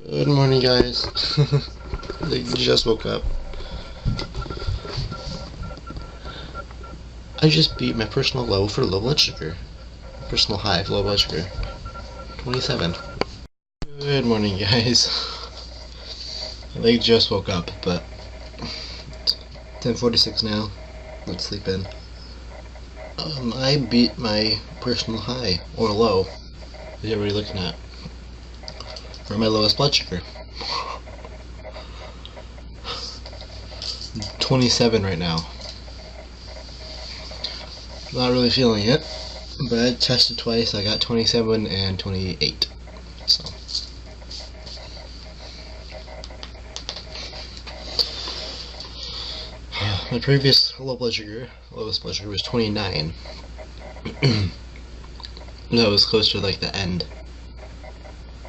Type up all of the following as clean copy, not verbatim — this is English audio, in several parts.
Good morning, guys. I just woke up. I just beat my personal low for low blood sugar. Personal high for low blood sugar. 27. Good morning, guys. I just woke up, but 10:46 now. Let's sleep in. I beat my personal high, or low, whatever you're looking at, for my lowest blood sugar. 27 right now. Not really feeling it, but I tested twice. I got 27 and 28. So my previous lowest blood sugar was 29. That was close to like the end,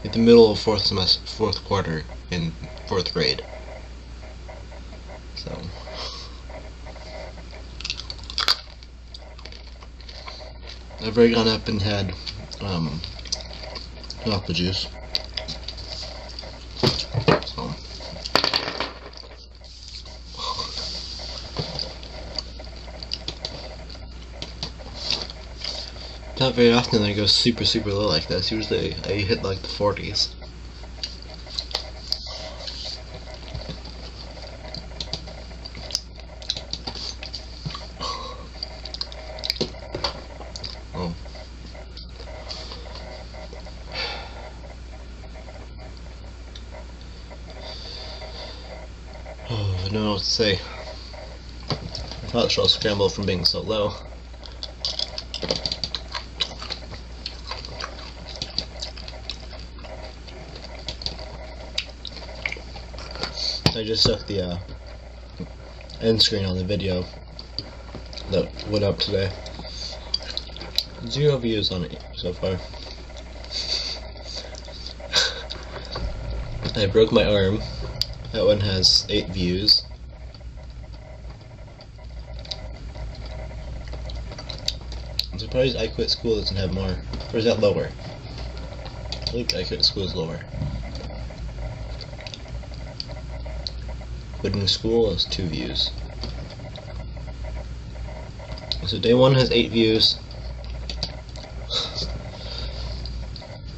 like the middle of fourth quarter in 4th grade. So I've already gone up and had apple juice. So not very often I go super low like this. Usually I hit like the 40s. Oh. Oh, I don't know what to say. I thought I'll scramble from being so low. I just took the end screen on the video that went up today. 0 views on it so far. I broke my arm. That one has 8 views. I'm surprised I Quit School doesn't have more. Or is that lower? I think I Quit School is lower. Quitting School has 2 views. So day 1 has 8 views.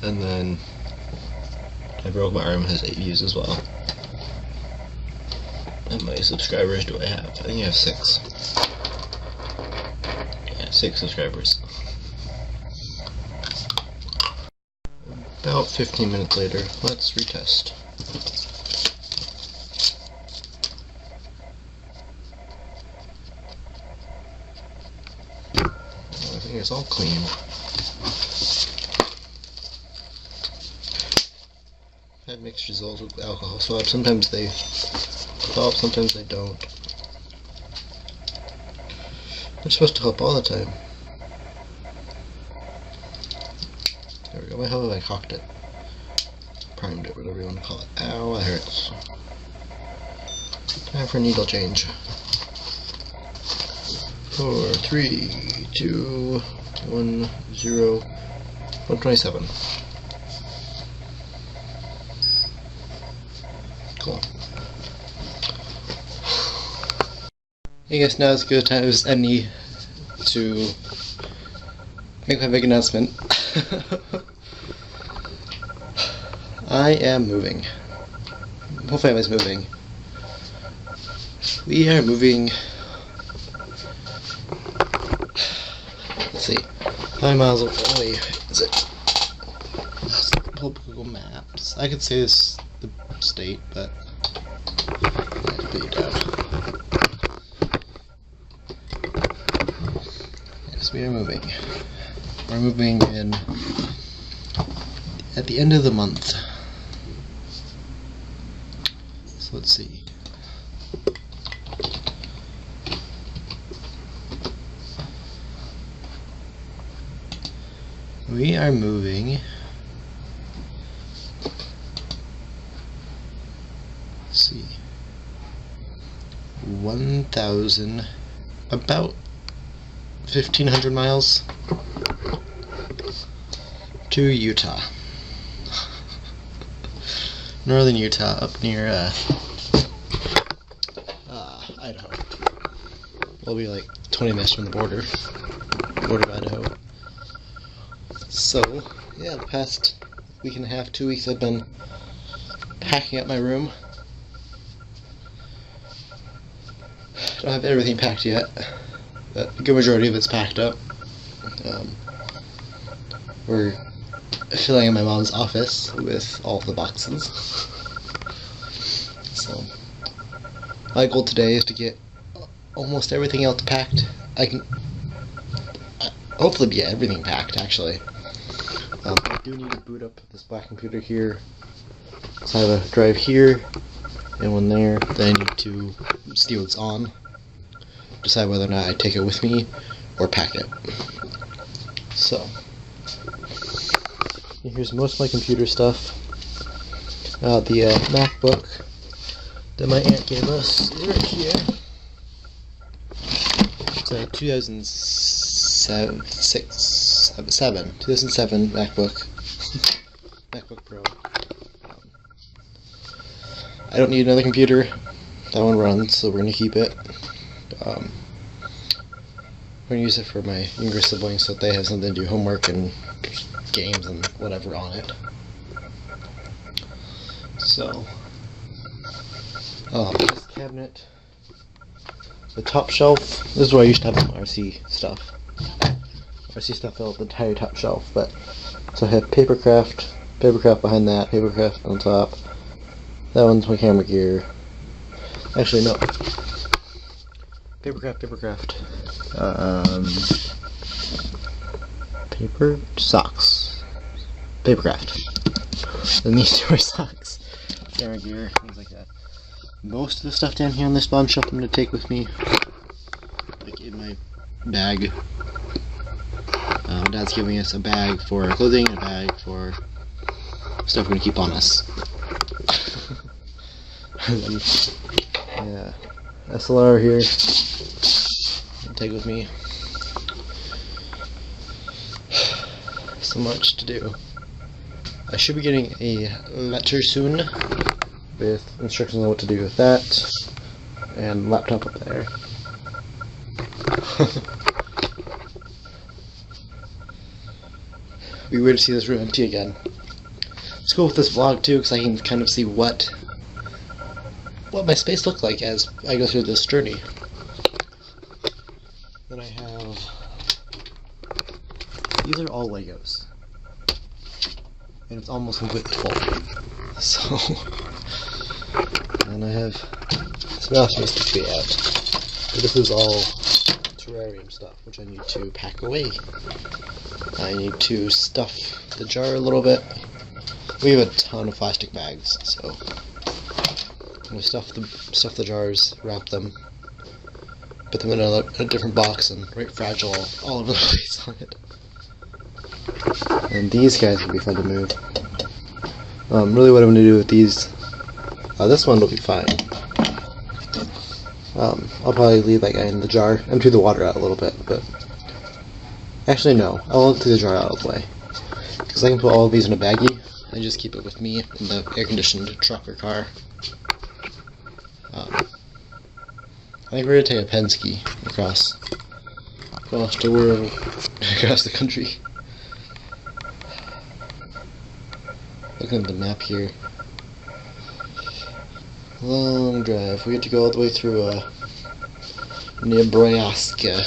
And then I Broke My Arm has 8 views as well. And how many subscribers do I have? I think I have 6. Yeah, 6 subscribers. About 15 minutes later, let's retest. I think it's all clean. I have mixed results with alcohol swabs. Sometimes they help, sometimes they don't. They're supposed to help all the time. There we go. How have I cocked it? Primed it, whatever you want to call it. Ow, that hurts. Time for needle change. 4, 3, 2, 1, 0, 127. Cool. I guess now is as good a time as any to make my big announcement. I am moving. Whole family's moving. We are moving. Let's see. 5 miles away. Is it? Let's pull up Google Maps. I could say this the state, but I put you down. Yes, we are moving. We're moving in at the end of the month. So let's see. We are moving. Let's see. 1,000, about 1,500 miles to Utah. northern Utah, up near Idaho. We'll be like 20 minutes from the border of Idaho. So, yeah, the past week and a half, 2 weeks, I've been packing up my room. Don't have everything packed yet, but a good majority of it's packed up. We're filling in my mom's office with all of the boxes. So, my goal today is to get almost everything else packed. I can hopefully get everything packed, actually. I do need to boot up this black computer here. So I have a drive here and one there. Then I need to see what's on. Decide whether or not I take it with me or pack it. So, here's most of my computer stuff. The MacBook that my aunt gave us is right here. It's a 2007 MacBook. MacBook Pro. I don't need another computer. That one runs, so we're going to keep it. I'm going to use it for my younger siblings so that they have something to do homework and games and whatever on it. So, this cabinet, the top shelf, this is where I used to have my RC stuff. RC stuff filled the entire top shelf, but so I have papercraft behind that, papercraft on top. That one's my camera gear. Actually, no. Paper socks. Papercraft. Then these two are socks. Camera gear, things like that. Most of the stuff down here on this bottom shelf I'm going to take with me, like in my bag. Dad's giving us a bag for clothing, a bag for stuff we're going to keep on us. Then, yeah, SLR here. I'll take with me. So much to do. I should be getting a letter soon with instructions on what to do with that, and laptop up there. It'd be weird to see this room empty again. It's cool with this vlog too, because I can kind of see what my space looks like as I go through this journey. Then I have, these are all Legos, and it's almost completely full. So, and I have some else needs to be out. But this is all terrarium stuff, which I need to pack away. I need to stuff the jar a little bit. We have a ton of plastic bags, so I'm going to stuff the jars, wrap them, put them in a different box, and write fragile all over the place on it. And these guys will be fun to move. Really what I'm going to do with these, this one will be fine. I'll probably leave that guy in the jar, empty the water out a little bit, but actually no, I'll empty the jar out of the way. Because I can put all of these in a baggie, and just keep it with me in the air-conditioned truck or car. I think we're going to take a Penske across the world, across the country. Looking at the map here. Long drive. We have to go all the way through Nebraska.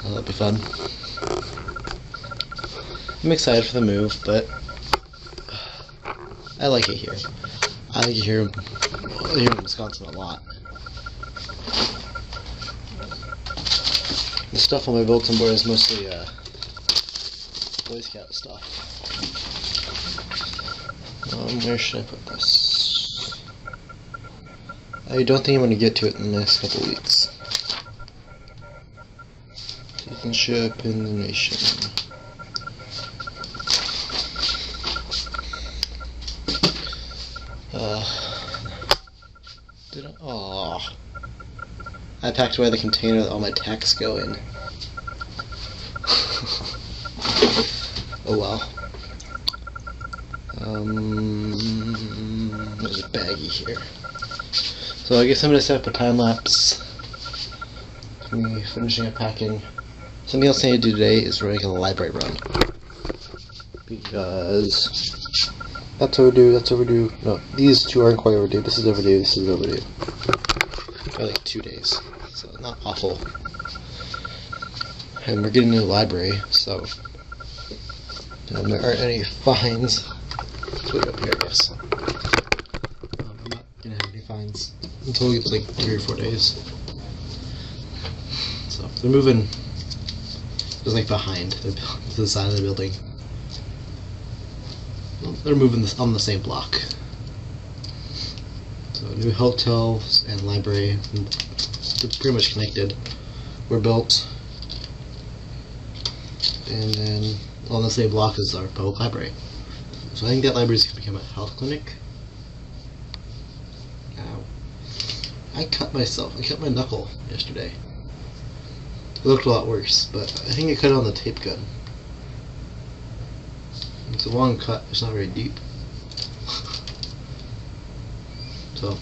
That'll be fun. I'm excited for the move, but I like it here. I like it here in Wisconsin a lot. The stuff on my bulletin board is mostly Boy Scout stuff. Where should I put this? I don't think I'm going to get to it in the next couple weeks. Citizenship in the nation. I packed away the container that all my tax go in. Oh well. There's a baggie here. So I guess I'm gonna set up a time lapse. Me finishing up packing. Something else I need to do today is running a library run. Because that's overdue, that's overdue. No, these two aren't quite overdue. This is overdue, this is overdue. By like 2 days. So not awful. And we're getting a new library, so there aren't any fines. It's way up here, I guess. I'm not gonna have any fines until we get like 3 or 4 days. So they're moving just like behind to the side of the building. They're moving this on the same block. So new hotels and library, they're pretty much connected, were built. And then on the same block as our public library. So I think that library is going to become a health clinic. Ow. I cut myself. I cut my knuckle yesterday. It looked a lot worse, but I think I cut it on the tape gun. It's a long cut. It's not very deep. So.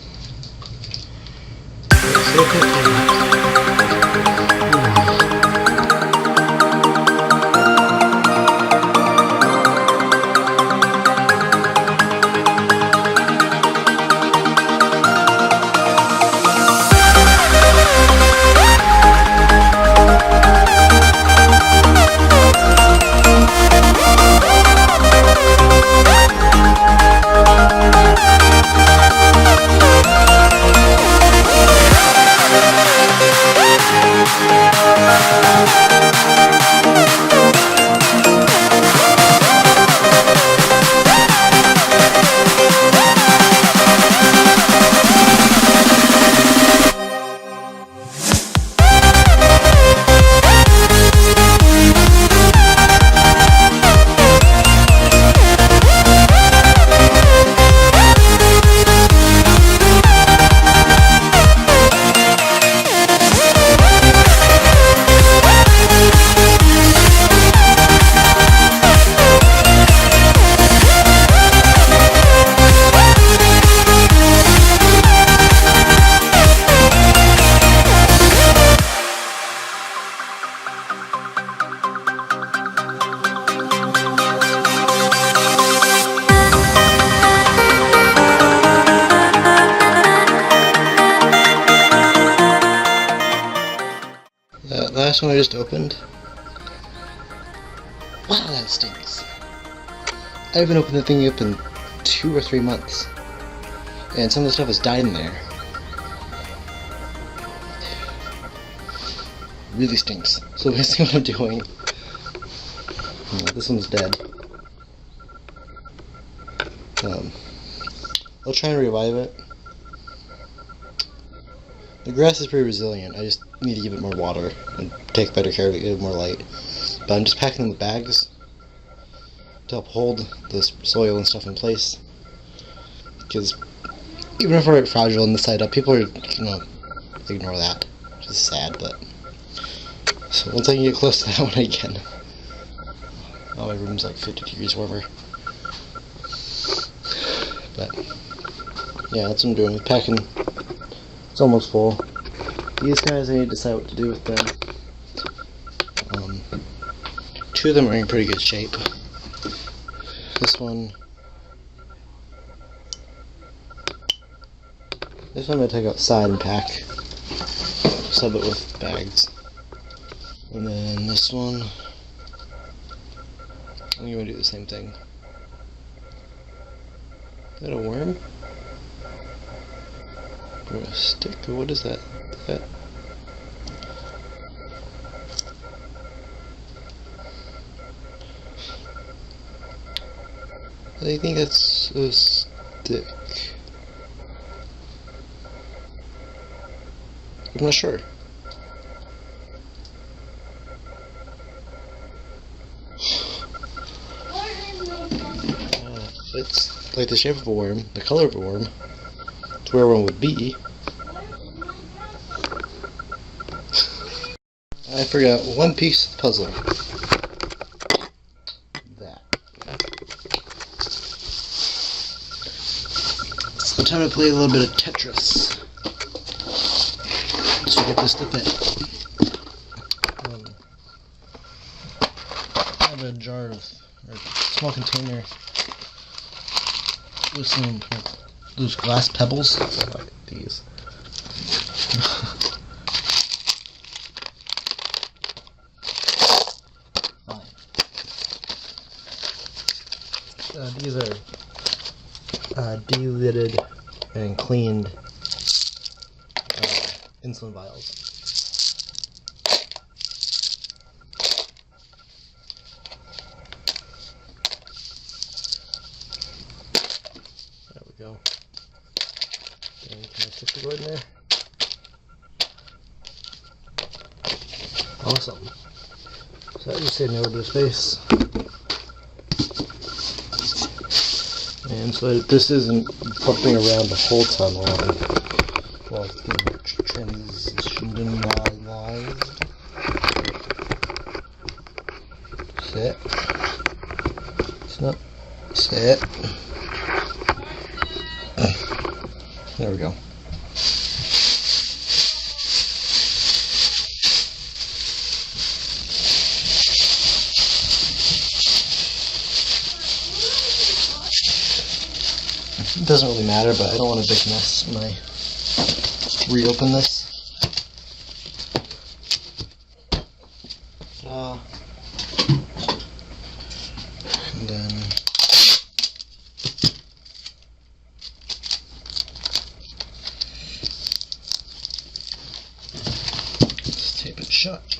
That last one I just opened. Wow, that stinks. I haven't opened the thing up in 2 or 3 months. And some of the stuff has died in there. Really stinks. So basically what I'm doing... this one's dead. I'll try and revive it. The grass is pretty resilient. I just need to give it more water and take better care of it, give it more light. But I'm just packing in the bags to help hold the soil and stuff in place. Because even if we're fragile and the side up, people are gonna ignore that. Which is sad, but so once I can get close to that one again. Oh, my room's like 50 degrees warmer. But yeah, that's what I'm doing. Packing. It's almost full. These guys, I need to decide what to do with them. 2 of them are in pretty good shape. This one I'm going to take outside and pack. Sub it with bags. And then this one, I'm going to do the same thing. Is that a worm? Or a stick? Or what is that? I think that's a stick. I'm not sure. It's like the shape of a worm, the color of a worm. It's where one would be. I forgot one piece of the puzzle. That. Time to play a little bit of Tetris. So get this to fit. I have a jar of, or a small container with some loose glass pebbles. Like these. These are de-lidded and cleaned insulin vials. There we go. And can I stick the wood in there? Awesome. So that just saved me a little bit of space. And so this isn't bumping around the whole ton while it's being transitionalized. Sit. Snap. Sit. There we go. It doesn't really matter, but I don't want a big mess when I reopen this. And then let's tape it shut.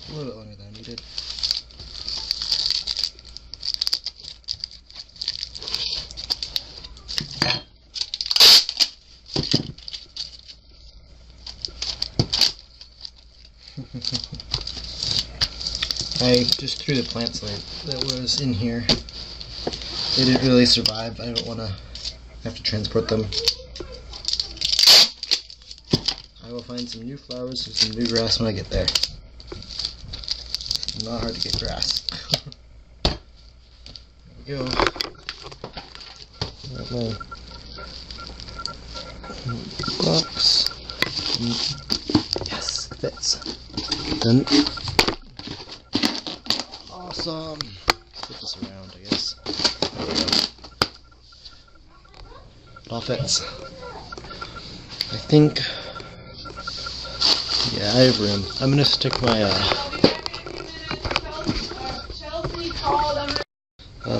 A little bit longer than I needed. I just threw the plants that was in here. They didn't really survive. I don't want to have to transport them. I will find some new flowers and some new grass when I get there. Not hard to get grass. There we go. Got my box. Yes, it fits. Then, awesome. Flip this around, I guess. There we go. It all fits. I think. Yeah, I have room. I'm gonna stick my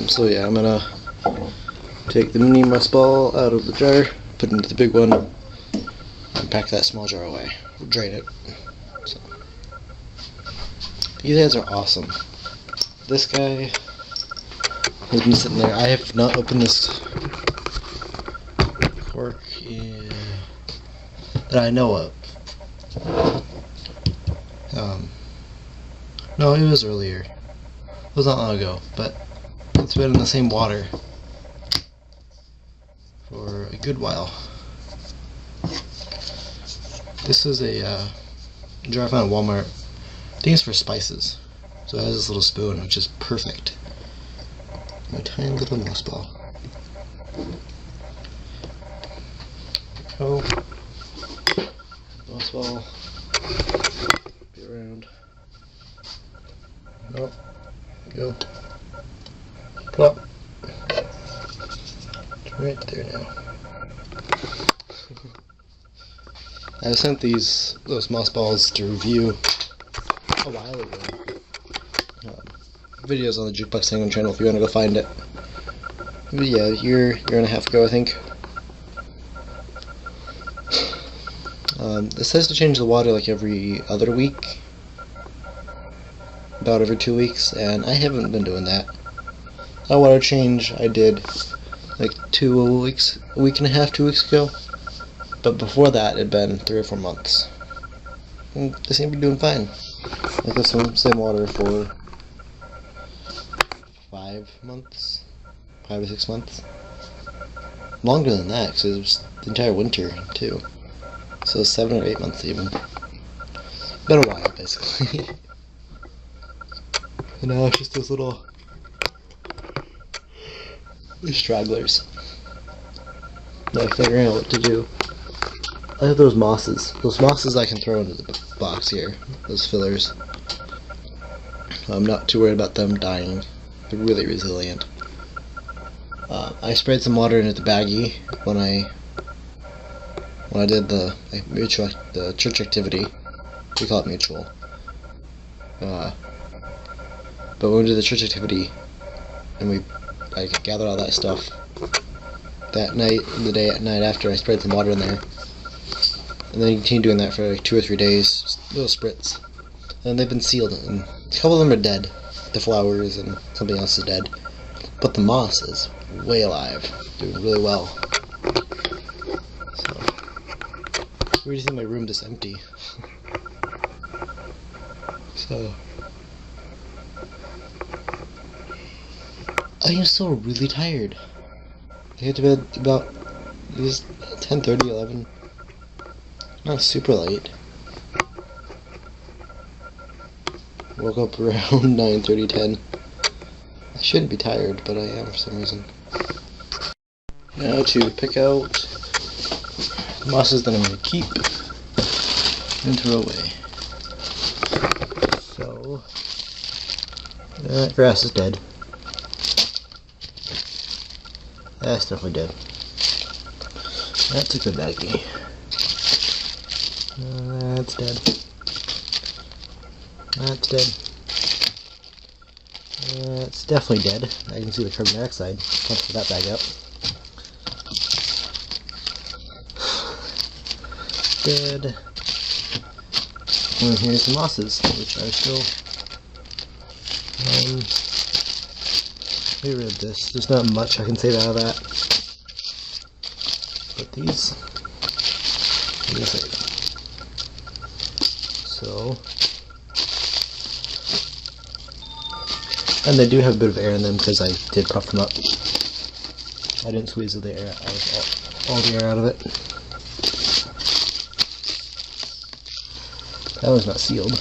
so yeah, I'm gonna take the mini musk ball out of the jar, put it into the big one, and pack that small jar away. Drain it. So. These guys are awesome. This guy has been sitting there. I have not opened this cork that I know of. No, it was earlier. It was not long ago, but it's been in the same water for a good while. This is a jar I found at Walmart. I think it's for spices. So it has this little spoon, which is perfect. My tiny little mouse ball. Go. Mouse ball. Be around. Oh. Go. Plop. It's right there now. I sent those moss balls to review a while ago. Videos on the Jukebox Singing channel if you want to go find it. But yeah, year and a half ago, I think. It says to change the water like every other week, about every 2 weeks, and I haven't been doing that. That water change I did like 2 weeks, a week and a half, 2 weeks ago. But before that, it had been 3 or 4 months. And they seem to be doing fine. Like this one, same water for 5 months, 5 to 6 months. Longer than that, because it was the entire winter too. So 7 or 8 months even. Been a while, basically. And now it's just those little stragglers. Like figuring out what to do. I have those mosses. Those mosses I can throw into the box here. Those fillers. I'm not too worried about them dying. They're really resilient. I sprayed some water into the baggie when I did the church activity. We call it mutual. But when we did the church activity, and I gathered all that stuff that night, the night after, I sprayed some water in there, and then you continue doing that for like 2 or 3 days, just little spritz, and they've been sealed, and a couple of them are dead. The flowers and something else is dead, but the moss is way alive, doing really well. So, weird to see my room this empty. So, I am still really tired. I get to bed about 10:30, 11. Not super late. Woke up around 9:30, 10. I shouldn't be tired, but I am for some reason. Now to pick out mosses that I'm going to keep and throw away. So, that grass is dead. That's definitely dead. That's a good baggie. That's dead. That's dead. It's definitely dead. I can see the carbon dioxide. Can't put that bag up. Dead. And here's the mosses, which are still. Get rid of this. There's not much I can save out of that. But these. I'm gonna save. So. And they do have a bit of air in them because I did puff them up. I didn't squeeze the air out of all the air out of it. That one's not sealed.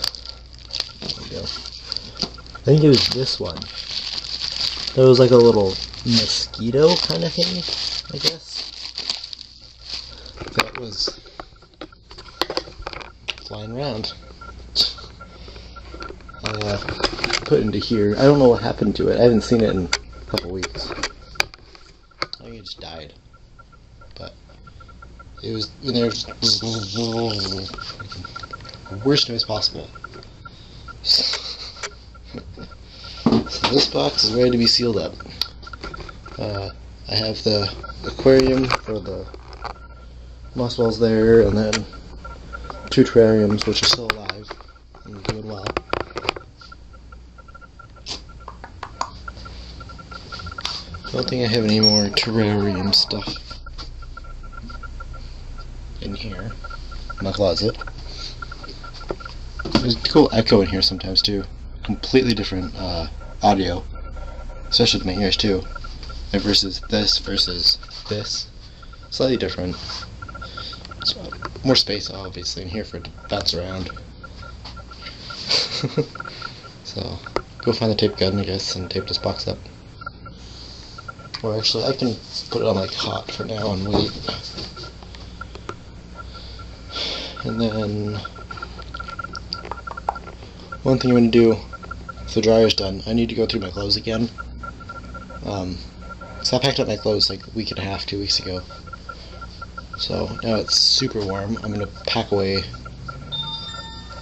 There we go. I think it was this one. There was like a little mosquito kind of thing, I guess. That was flying around. I put it into here. I don't know what happened to it. I haven't seen it in a couple weeks. I think it just died. But it was in there. Worst noise possible. So this box is ready to be sealed up. I have the aquarium for the moss balls there, and then 2 terrariums which are still alive and doing well. I don't think I have any more terrarium stuff in here. My closet. There's a cool echo in here sometimes too. Completely different audio, especially with my ears too. And versus this, slightly different. So, more space obviously in here for it to bounce around. So, go find the tape gun, I guess, and tape this box up. Or actually, I can put it on like hot for now and wait. And then one thing I'm going to do, if the dryer's done, I need to go through my clothes again. So I packed up my clothes like a week and a half, 2 weeks ago. So now it's super warm. I'm going to pack away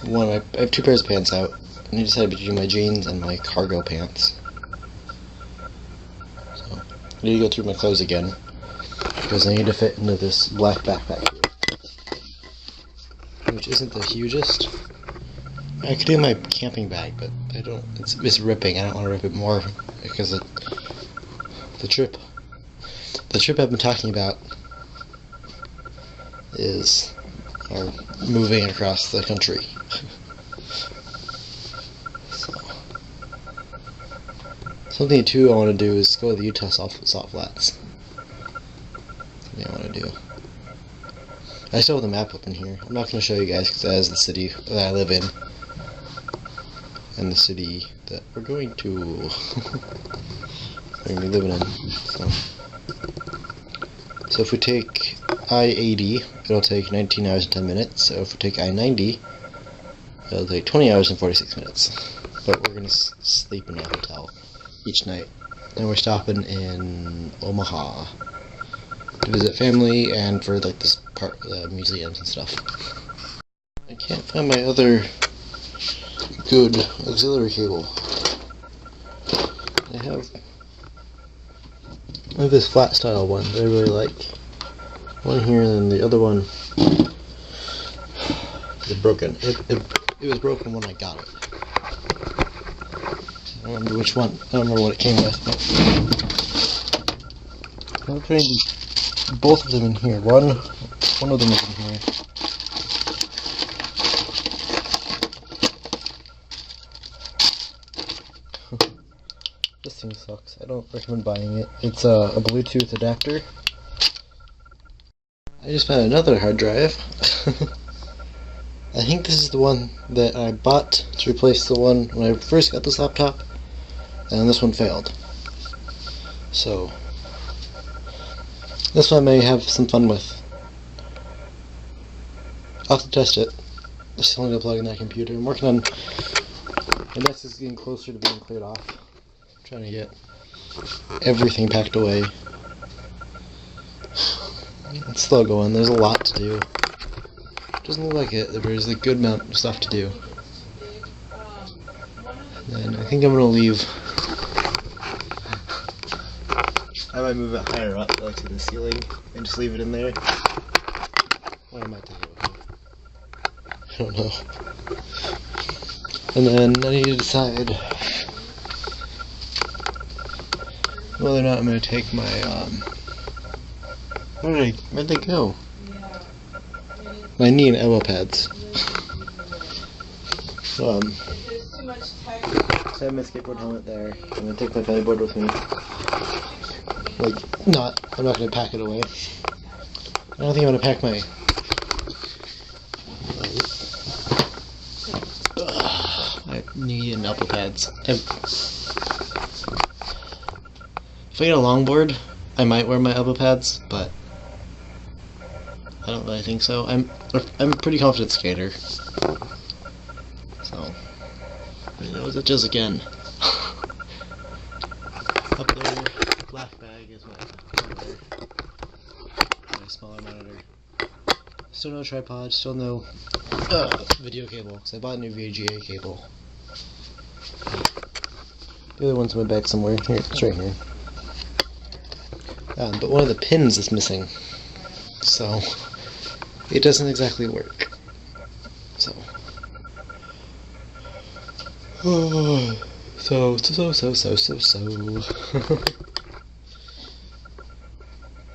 I have 2 pairs of pants out. And I decided to do my jeans and my cargo pants. So I need to go through my clothes again, because I need to fit into this black backpack here, which isn't the hugest. I could do my camping bag, but I don't. It's ripping. I don't want to rip it more because the trip I've been talking about is moving across the country. So, something too I want to do is go to the Utah salt flats. Something I want to do. I still have the map up in here. I'm not going to show you guys because that is the city that I live in. And the city that we're going to we're going to be living in. So if we take I-80, it'll take 19 hours and 10 minutes. So if we take I-90, it'll take 20 hours and 46 minutes. But we're going to sleep in a hotel each night. And we're stopping in Omaha to visit family and for like this part, museums and stuff. I can't find my other good auxiliary cable. I have this flat style one that I really like. One here, and then the other one is broken. It was broken when I got it. I don't remember which one. I don't remember what it came with. I'm putting both of them in here. One of them is in here. This thing sucks. I don't recommend buying it. It's a Bluetooth adapter. I just found another hard drive. I think this is the one that I bought to replace the one when I first got this laptop, and this one failed. So this one I may have some fun with. I'll have to test it. I still need to plug in that computer. I'm working on my desk is getting closer to being cleared off. I'm trying to get everything packed away. It's still going. There's a lot to do. Doesn't look like it, but there's a good amount of stuff to do. And I think I'm gonna leave. I might move it higher up, like to the ceiling, and just leave it in there. Or I might take it with me. I don't know. And then I need to decide whether or not I'm gonna take my where'd they go? My knee and elbow pads. So I have my skateboard helmet there. I'm gonna take my paddleboard with me. I'm not gonna pack it away. I don't think I'm gonna pack my knee and elbow pads. If I get a longboard, I might wear my elbow pads, but I don't really think so. I'm a pretty confident skater. So I know it just again. Up there, black bag is my smaller monitor. Still no tripod, still no video cable, because I bought a new VGA cable. The other one's in my bag somewhere. Here, it's right here. But one of the pins is missing, so it doesn't exactly work. So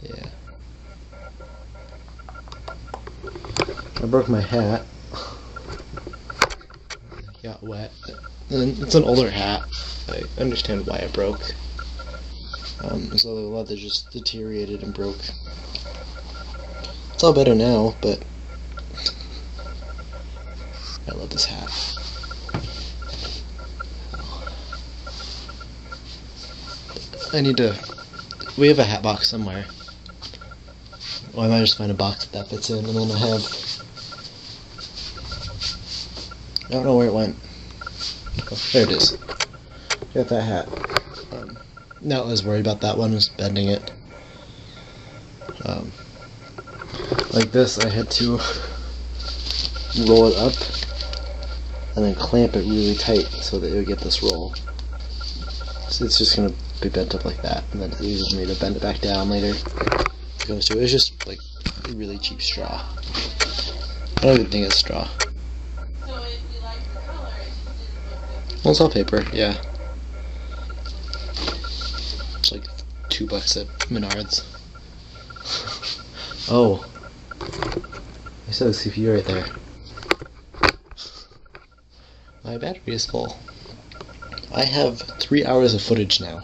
yeah. I broke my hat. It got wet. And it's an older hat. I understand why it broke. So the leather just deteriorated and broke. It's all better now, but I love this hat. We have a hat box somewhere. Well, I might just find a box that fits in, and then I don't know where it went. Oh, there it is. Got that hat. Now I was worried about that one, was bending it. Like this, I had to roll it up and then clamp it really tight so that it would get this roll. So it's just gonna be bent up like that, and then it's easy for me to bend it back down later. It's just like a really cheap straw. I don't even think it's straw. Well, it's all paper, yeah. It's like $2 at Menards. Oh. I saw the CPU right there. My battery is full. I have 3 hours of footage now.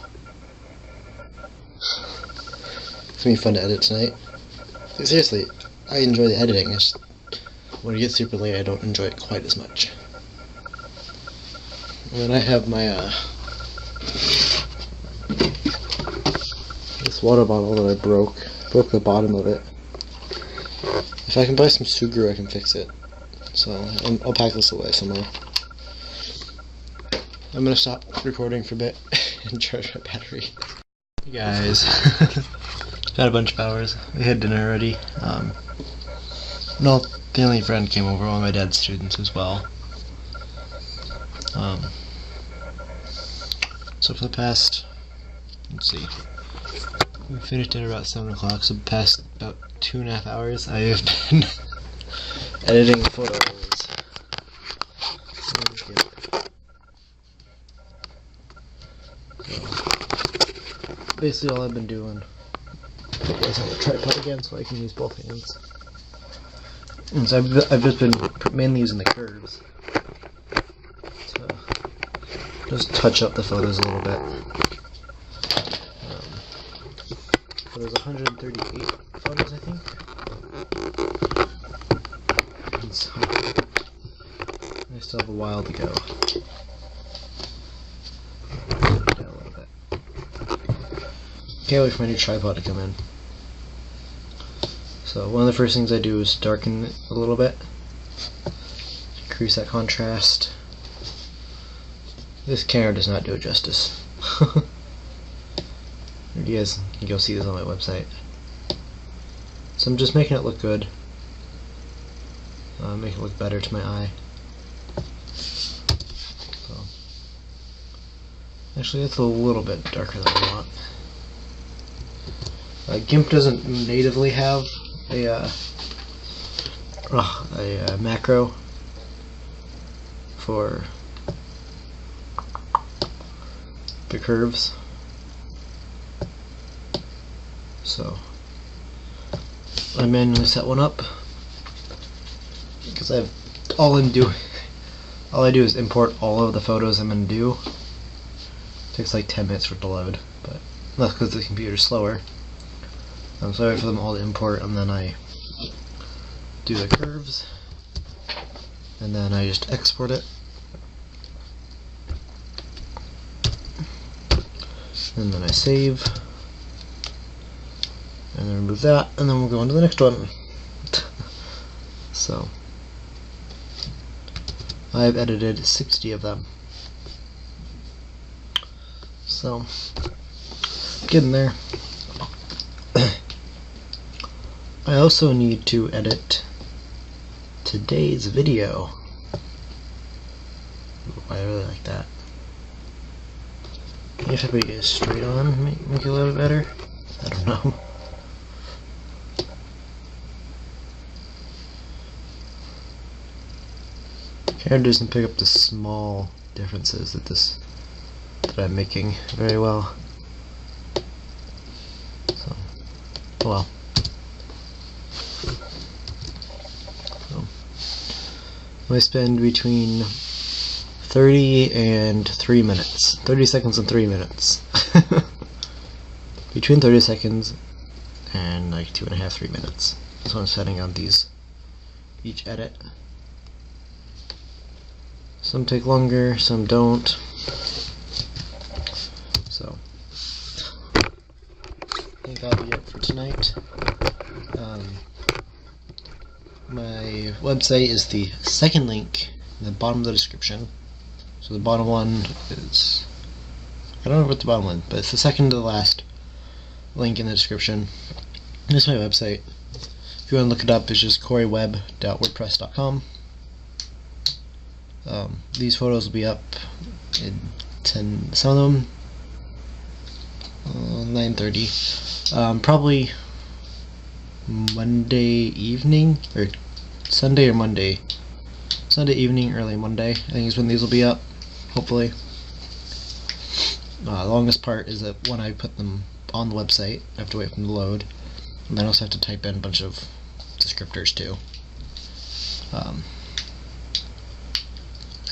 It's gonna be fun to edit tonight. Like, seriously, I enjoy the editing. It's just, when it gets super late, I don't enjoy it quite as much. And then I have my this water bottle that I broke the bottom of it. If I can buy some sugar, I can fix it. So I'll pack this away somewhere. I'm gonna stop recording for a bit and charge my battery. Hey guys, got a bunch of hours. We had dinner already. No, the only friend came over, one of my dad's students as well. So for the past, let's see, we finished dinner about 7 o'clock, so the past about 2.5 hours I have been editing photos. So, basically all I've been doing, I guess I have a tripod again so I can use both hands. And so I've just been mainly using the curves to just touch up the photos a little bit. So there's 138 photos, I think. And so I still have a while to go. Down a little bit. Can't wait for my new tripod to come in. So one of the first things I do is darken it a little bit, increase that contrast. This camera does not do it justice. You guys can go see this on my website. So I'm just making it look good, make it look better to my eye. So actually, it's a little bit darker than I want. GIMP doesn't natively have a macro for the curves, so I manually set one up because all I do is import all of the photos I'm going to do. It takes like 10 minutes for it to load, but that's because the computer's slower. So I wait for them all to import, and then I do the curves, and then I just export it, and then I save, and then remove that, and then we'll go on to the next one. So I've edited 60 of them, so getting there. I also need to edit today's video. Ooh, I really like that. If I put it straight on, make it a little better. I don't know. Camera doesn't pick up the small differences that I'm making very well. So, well. I spend between 30 and 3 minutes. 30 seconds and 3 minutes. Between 30 seconds and like 2.5, 3 minutes. That's what I'm setting on each edit. Some take longer, some don't. So, I think that'll be it for tonight. My website is the second link in the bottom of the description. So the bottom one is, I don't know what the bottom one, but it's the second to the last link in the description. This is my website. If you want to look it up, it's just coryweb.wordpress.com. These photos will be up in 10, some of them 9:30. Probably Monday evening, or Sunday or Monday. Sunday evening, early Monday, I think is when these will be up, hopefully. The longest part is that when I put them on the website, I have to wait for them to load, and then I also have to type in a bunch of descriptors too. So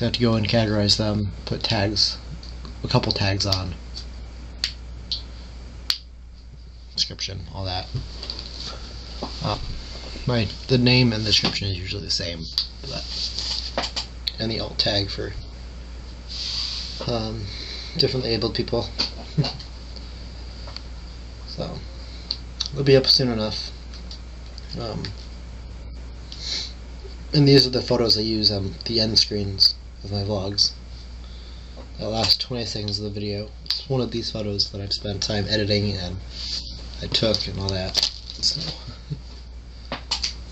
I have to go and categorize them, put tags, a couple tags on, description, all that. The name and the description is usually the same, but and the alt tag for differently abled people. So it'll be up soon enough. And these are the photos I use on the end screens of my vlogs. The last 20 seconds of the video. It's one of these photos that I've spent time editing and I took and all that. So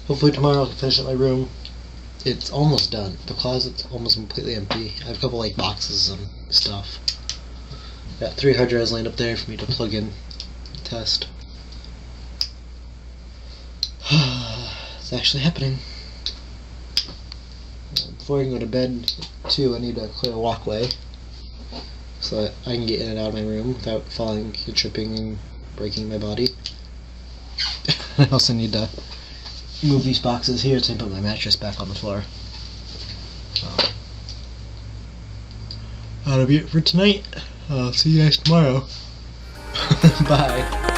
hopefully tomorrow I can finish up my room. It's almost done. The closet's almost completely empty. I have a couple like boxes and stuff. Got 3 hard drives lined up there for me to plug in, test. It's actually happening. Before I can go to bed too, I need to clear a walkway so that I can get in and out of my room without falling and tripping and breaking my body. I also need to move these boxes here to put my mattress back on the floor. So that'll be it for tonight. I'll see you guys tomorrow. Bye.